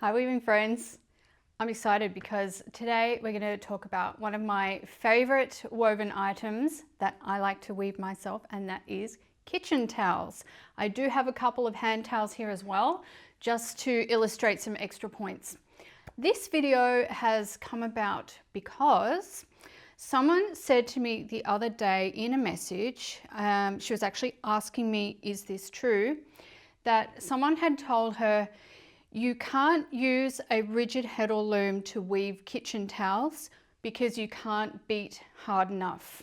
Hi weaving friends. I'm excited because today we're going to talk about one of my favorite woven items that I like to weave myself, and that is kitchen towels. I do have a couple of hand towels here as well, just to illustrate some extra points. This video has come about because someone said to me the other day in a message, she was actually asking me, is this true? That someone had told her, you can't use a rigid Heddle loom to weave kitchen towels because you can't beat hard enough.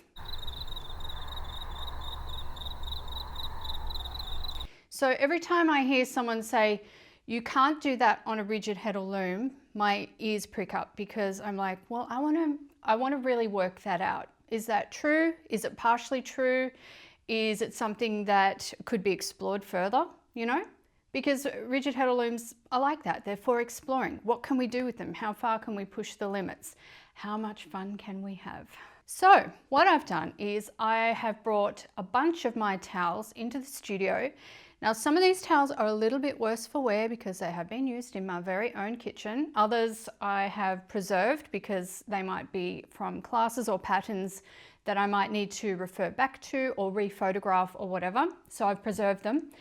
So every time I hear someone say, you can't do that on a rigid Heddle loom, my ears prick up because I'm like, well, I want to really work that out. Is that true? Is it partially true? Is it something that could be explored further, you know? Because rigid Heddle looms are like that. They're for exploring. What can we do with them? How far can we push the limits? How much fun can we have? So what I've done is I have brought a bunch of my towels into the studio. Now, some of these towels are a little bit worse for wear because they have been used in my very own kitchen. Others I have preserved because they might be from classes or patterns that I might need to refer back to or re-photograph or whatever. So I've preserved them,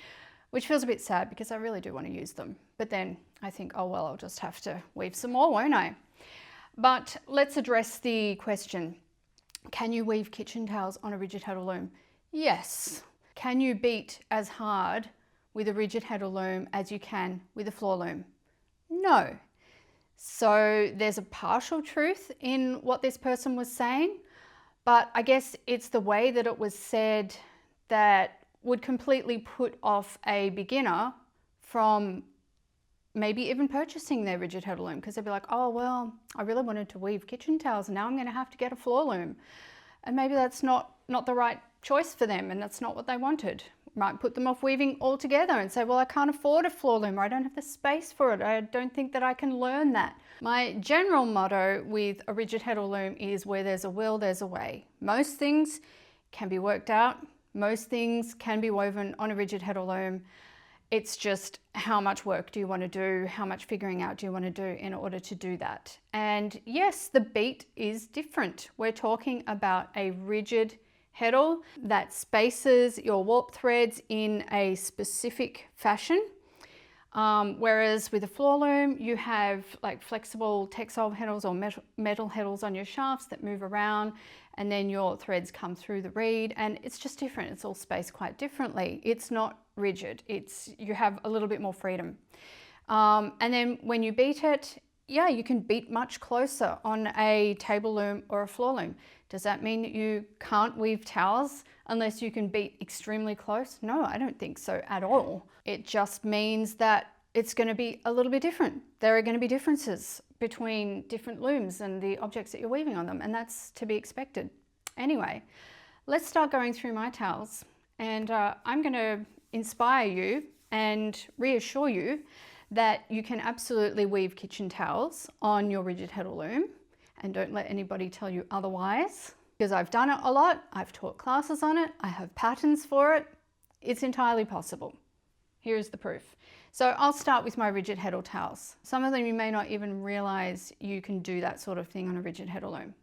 which feels a bit sad because I really do want to use them. But then I think, oh well, I'll just have to weave some more, won't I? But let's address the question. Can you weave kitchen towels on a rigid Heddle loom? Yes. Can you beat as hard with a rigid Heddle loom as you can with a floor loom? No. So there's a partial truth in what this person was saying, but I guess it's the way that it was said that would completely put off a beginner from maybe even purchasing their rigid Heddle loom, because they'd be like, oh, well, I really wanted to weave kitchen towels and now I'm going to have to get a floor loom. And maybe that's not the right choice for them, and that's not what they wanted. Might put them off weaving altogether and say, well, I can't afford a floor loom, or I don't have the space for it. I don't think that I can learn that. My general motto with a rigid Heddle loom is where there's a will, there's a way. Most things can be worked out. Most things can be woven on a rigid Heddle loom. It's just how much work do you want to do? How much figuring out do you want to do in order to do that? And yes, the beat is different. We're talking about a rigid Heddle that spaces your warp threads in a specific fashion. Whereas with a floor loom, you have like flexible textile heddles or metal heddles on your shafts that move around, and then your threads come through the reed, and it's just different. It's all spaced quite differently. It's not rigid. You have a little bit more freedom. And then when you beat it, yeah, you can beat much closer on a table loom or a floor loom. Does that mean that you can't weave towels unless you can beat extremely close? No, I don't think so at all. It just means that it's going to be a little bit different. There are going to be differences between different looms and the objects that you're weaving on them, and that's to be expected. Anyway, let's start going through my towels, and I'm going to inspire you and reassure you that you can absolutely weave kitchen towels on your rigid Heddle loom, and don't let anybody tell you otherwise, because I've done it a lot. I've taught classes on it. I have patterns for it. It's entirely possible. Here's the proof. So I'll start with my rigid Heddle towels. Some of them you may not even realize you can do that sort of thing on a rigid Heddle loom.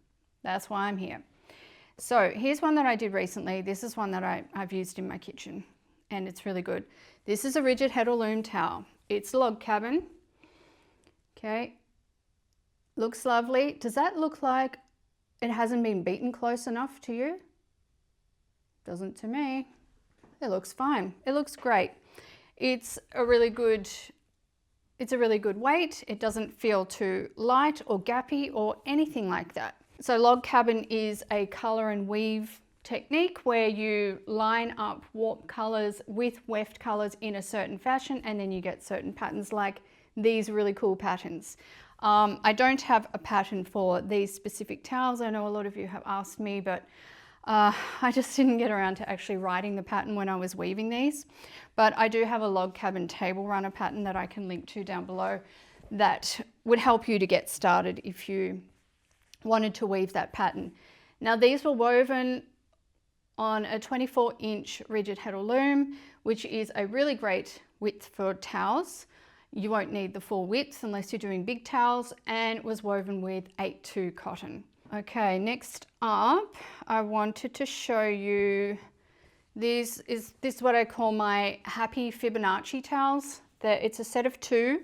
That's why I'm here. So here's one that I did recently. This is one that I've used in my kitchen, and it's really good. This is a rigid Heddle loom towel. It's log cabin. Okay. Looks lovely. Does that look like it hasn't been beaten close enough to you? Doesn't to me. It looks fine. It looks great. It's a really good weight. It doesn't feel too light or gappy or anything like that. So log cabin is a color and weave technique where you line up warp colors with weft colors in a certain fashion, and then you get certain patterns like these really cool patterns. I don't have a pattern for these specific towels. I know a lot of you have asked me, but I just didn't get around to actually writing the pattern when I was weaving these. But I do have a log cabin table runner pattern that I can link to down below that would help you to get started if you wanted to weave that pattern. Now, these were woven on a 24-inch rigid Heddle loom, which is a really great width for towels. You won't need the full width unless you're doing big towels, and it was woven with 8/2 cotton. Okay, next up, I wanted to show you this is what I call my happy Fibonacci towels. It's a set of 2.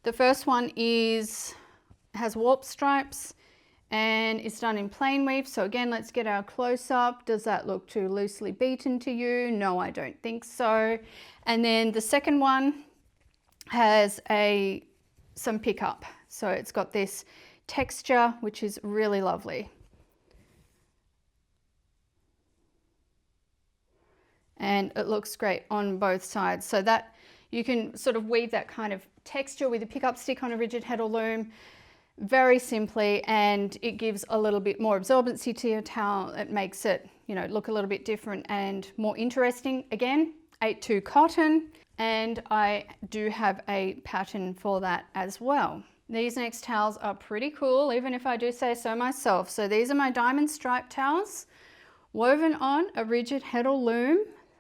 The first one has warp stripes and it's done in plain weave. So again, let's get our close up. Does that look too loosely beaten to you? No, I don't think so. And then the second one has some pickup. So it's got this texture, which is really lovely. And it looks great on both sides. So that you can sort of weave that kind of texture with a pickup stick on a rigid Heddle loom very simply, and it gives a little bit more absorbency to your towel. It makes it, you know, look a little bit different and more interesting. Again, 8/2 cotton, and I do have a pattern for that as well. These next towels are pretty cool, even if I do say so myself. So these are my diamond stripe towels, woven on a rigid Heddle loom.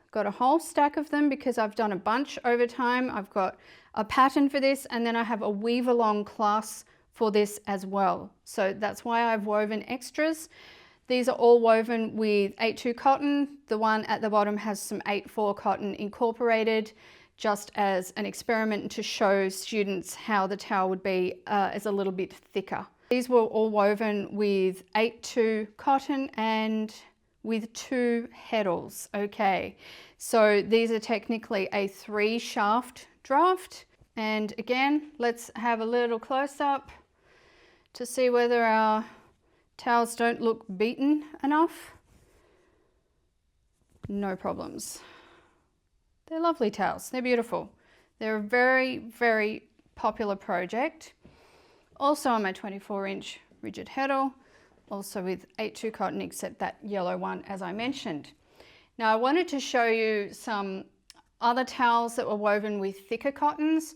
Got a whole stack of them because I've done a bunch over time. I've got a pattern for this, and then I have a weave along class for this as well. So that's why I've woven extras. These are all woven with 8/2 cotton. The one at the bottom has some 8/4 cotton incorporated, just as an experiment to show students how the towel would be as a little bit thicker. These were all woven with 8/2 cotton and with 2 heddles. Okay, so these are technically a 3 shaft draft. And again, let's have a little close up to see whether our towels don't look beaten enough. No problems. They're lovely towels. They're beautiful. They're a very, very popular project. Also on my 24-inch rigid Heddle, also with 8/2 cotton, except that yellow one, as I mentioned. Now I wanted to show you some other towels that were woven with thicker cottons,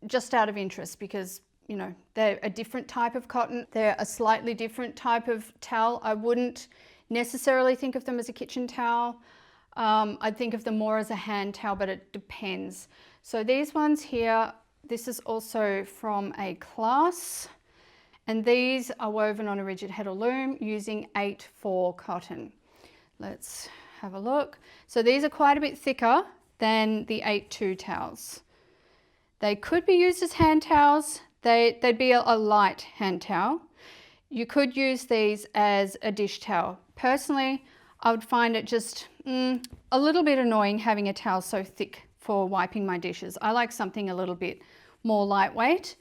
just out of interest, because you know, they're a different type of cotton. They're a slightly different type of towel. I wouldn't necessarily think of them as a kitchen towel. I'd think of them more as a hand towel, but it depends. So these ones here, this is also from a class, and these are woven on a rigid Heddle loom using 8/4 cotton. Let's have a look. So these are quite a bit thicker than the 8/2 towels. They could be used as hand towels. They'd be a light hand towel. You could use these as a dish towel. Personally, I would find it just a little bit annoying having a towel so thick for wiping my dishes. I like something a little bit more lightweight,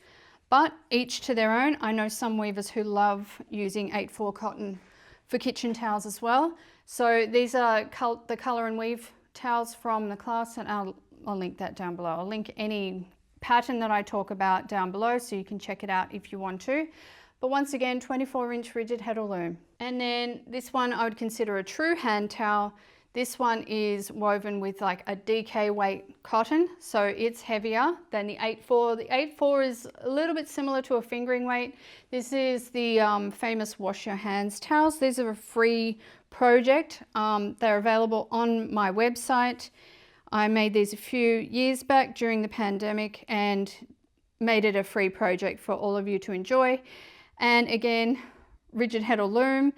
but each to their own. I know some weavers who love using 8/4 cotton for kitchen towels as well. So these are the colour and weave towels from the class, and I'll link that down below. I'll link any pattern that I talk about down below so you can check it out if you want to. But once again, 24-inch rigid Heddle loom. And then this one I would consider a true hand towel. This one is woven with like a DK weight cotton, so it's heavier than the 8/4. The 8/4 is a little bit similar to a fingering weight. This is the famous wash your hands towels. These are a free project. They're available on my website. I made these a few years back during the pandemic and made it a free project for all of you to enjoy. And again, rigid Heddle loom,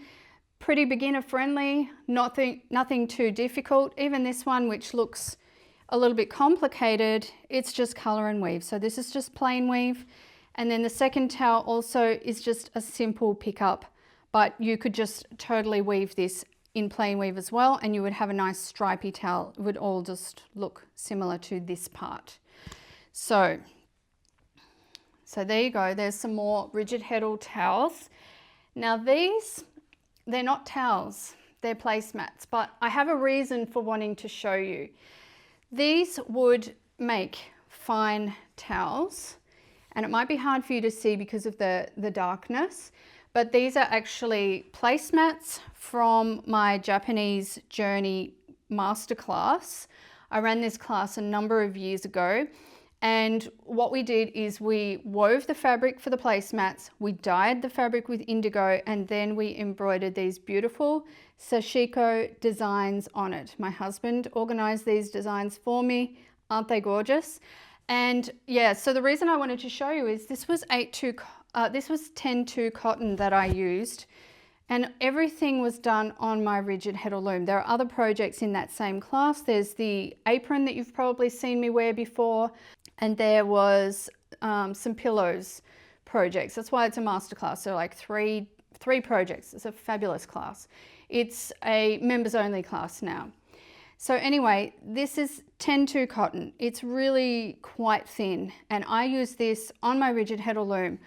pretty beginner friendly, nothing too difficult. Even this one, which looks a little bit complicated, it's just color and weave. So this is just plain weave. And then the second towel also is just a simple pickup, but you could just totally weave this in plain weave as well, and you would have a nice stripy towel. It would all just look similar to this part. So there you go. There's some more rigid Heddle towels. Now these, they're not towels, they're placemats, but I have a reason for wanting to show you. These would make fine towels, and it might be hard for you to see because of the darkness, but these are actually placemats from my Japanese journey masterclass. I ran this class a number of years ago, and what we did is we wove the fabric for the placemats, we dyed the fabric with indigo, and then we embroidered these beautiful Sashiko designs on it. My husband organized these designs for me. Aren't they gorgeous? And yeah, so the reason I wanted to show you is this was 10-2 cotton that I used, and everything was done on my rigid Heddle loom. There are other projects in that same class. There's the apron that you've probably seen me wear before, and there was some pillows projects. That's why it's a masterclass. So like three projects. It's a fabulous class. It's a members only class now. So anyway, this is 10-2 cotton. It's really quite thin, and I use this on my rigid Heddle loom.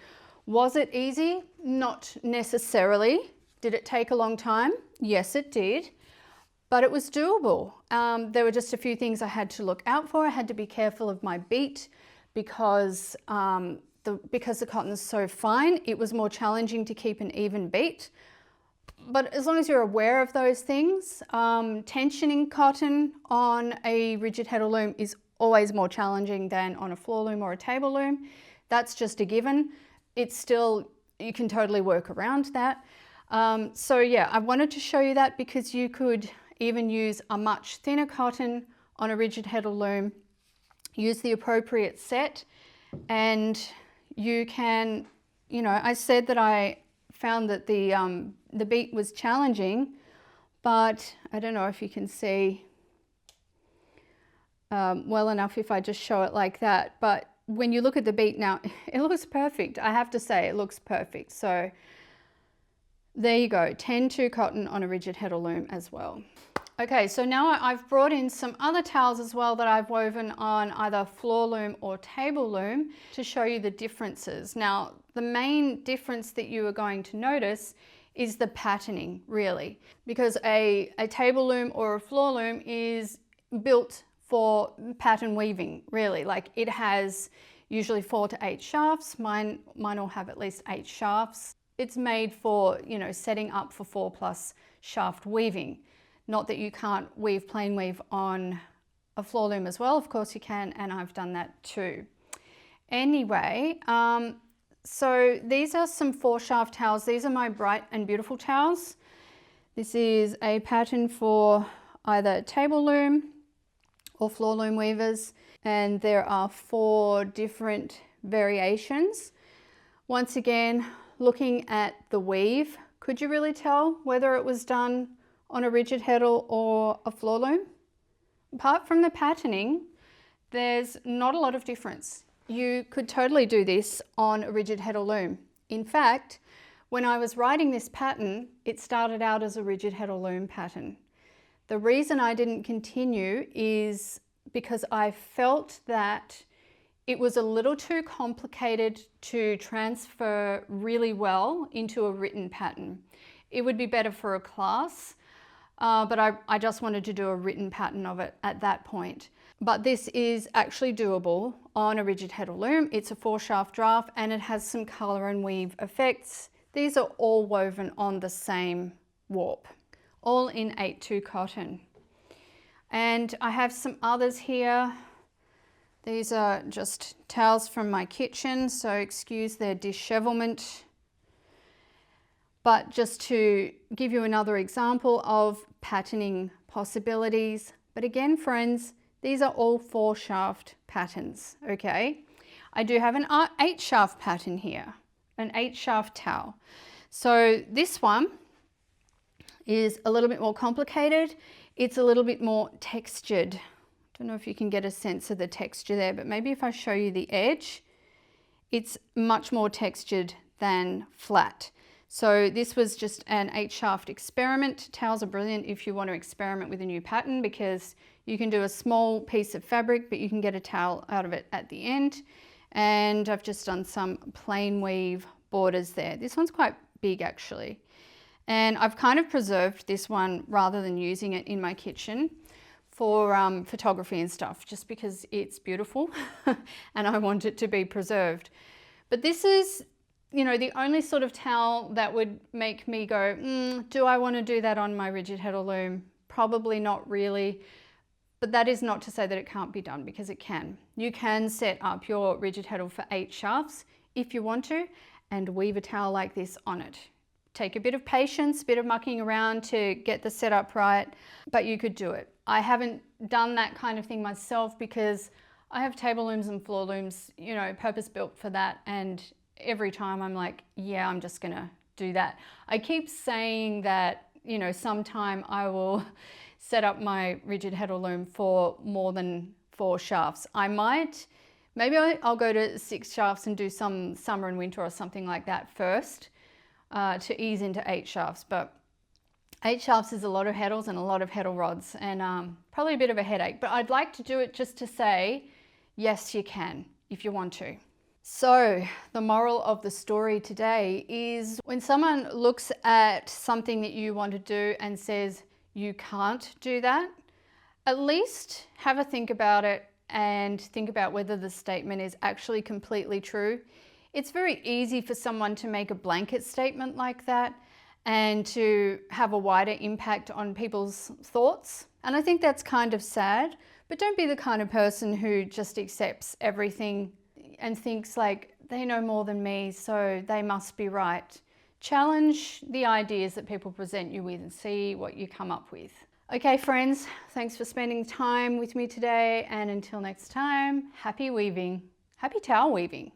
Was it easy? Not necessarily. Did it take a long time? Yes, it did, but it was doable. There were just a few things I had to look out for. I had to be careful of my beat because the cotton's so fine, it was more challenging to keep an even beat. But as long as you're aware of those things, tensioning cotton on a rigid Heddle loom is always more challenging than on a floor loom or a table loom. That's just a given. It's still, you can totally work around that. So yeah, I wanted to show you that because you could even use a much thinner cotton on a rigid Heddle loom, use the appropriate set, and you can, you know, I said that I found that the beat was challenging, but I don't know if you can see well enough if I just show it like that. But when you look at the beat now, it looks perfect. I have to say, it looks perfect. So there you go, 10-2 cotton on a rigid Heddle loom as well. Okay, so now I've brought in some other towels as well that I've woven on either floor loom or table loom to show you the differences. Now, the main difference that you are going to notice is the patterning, really, because a table loom or a floor loom is built for pattern weaving, really. Like, it has usually 4 to 8 shafts. Mine will have at least 8 shafts. It's made for, you know, setting up for 4+ shaft weaving. Not that you can't weave plain weave on a floor loom as well. Of course you can, and I've done that too. Anyway, so these are some 4-shaft towels. These are my Bright and Beautiful towels. This is a pattern for either table loom or floor loom weavers, and there are 4 different variations. Once again, looking at the weave, could you really tell whether it was done on a rigid Heddle or a floor loom? Apart from the patterning, there's not a lot of difference. You could totally do this on a rigid Heddle loom. In fact, when I was writing this pattern, it started out as a rigid Heddle loom pattern. The reason I didn't continue is because I felt that it was a little too complicated to transfer really well into a written pattern. It would be better for a class, but I just wanted to do a written pattern of it at that point. But this is actually doable on a rigid Heddle loom. It's a 4-shaft draft and it has some color and weave effects. These are all woven on the same warp, all in 8-2 cotton. And I have some others here. These are just towels from my kitchen, so excuse their dishevelment. But just to give you another example of patterning possibilities. But again, friends, these are all 4-shaft patterns, okay? I do have an 8-shaft pattern here, an 8-shaft towel. So this one is a little bit more complicated. It's a little bit more textured. I don't know if you can get a sense of the texture there, but maybe if I show you the edge, it's much more textured than flat. So this was just an 8-shaft experiment. Towels are brilliant if you want to experiment with a new pattern because you can do a small piece of fabric, but you can get a towel out of it at the end. And I've just done some plain weave borders there. This one's quite big actually. And I've kind of preserved this one rather than using it in my kitchen for photography and stuff, just because it's beautiful and I want it to be preserved. But this is, you know, the only sort of towel that would make me go, do I want to do that on my rigid Heddle loom? Probably not really. But that is not to say that it can't be done, because it can. You can set up your rigid Heddle for 8 shafts if you want to and weave a towel like this on it. Take a bit of patience, a bit of mucking around to get the setup right, but you could do it. I haven't done that kind of thing myself because I have table looms and floor looms, you know, purpose built for that. And every time I'm like, yeah, I'm just gonna do that. I keep saying that, you know, sometime I will set up my rigid heddle loom for more than 4 shafts. I might, maybe I'll go to 6 shafts and do some summer and winter or something like that first to ease into 8 shafts. But 8 shafts is a lot of heddles and a lot of heddle rods, and probably a bit of a headache. But I'd like to do it just to say, yes, you can if you want to. So the moral of the story today is when someone looks at something that you want to do and says you can't do that, at least have a think about it and think about whether the statement is actually completely true. It's very easy for someone to make a blanket statement like that and to have a wider impact on people's thoughts. And I think that's kind of sad, but don't be the kind of person who just accepts everything and thinks like they know more than me, so they must be right. Challenge the ideas that people present you with and see what you come up with. Okay, friends, thanks for spending time with me today, and until next time, happy weaving. Happy towel weaving.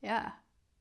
Yeah.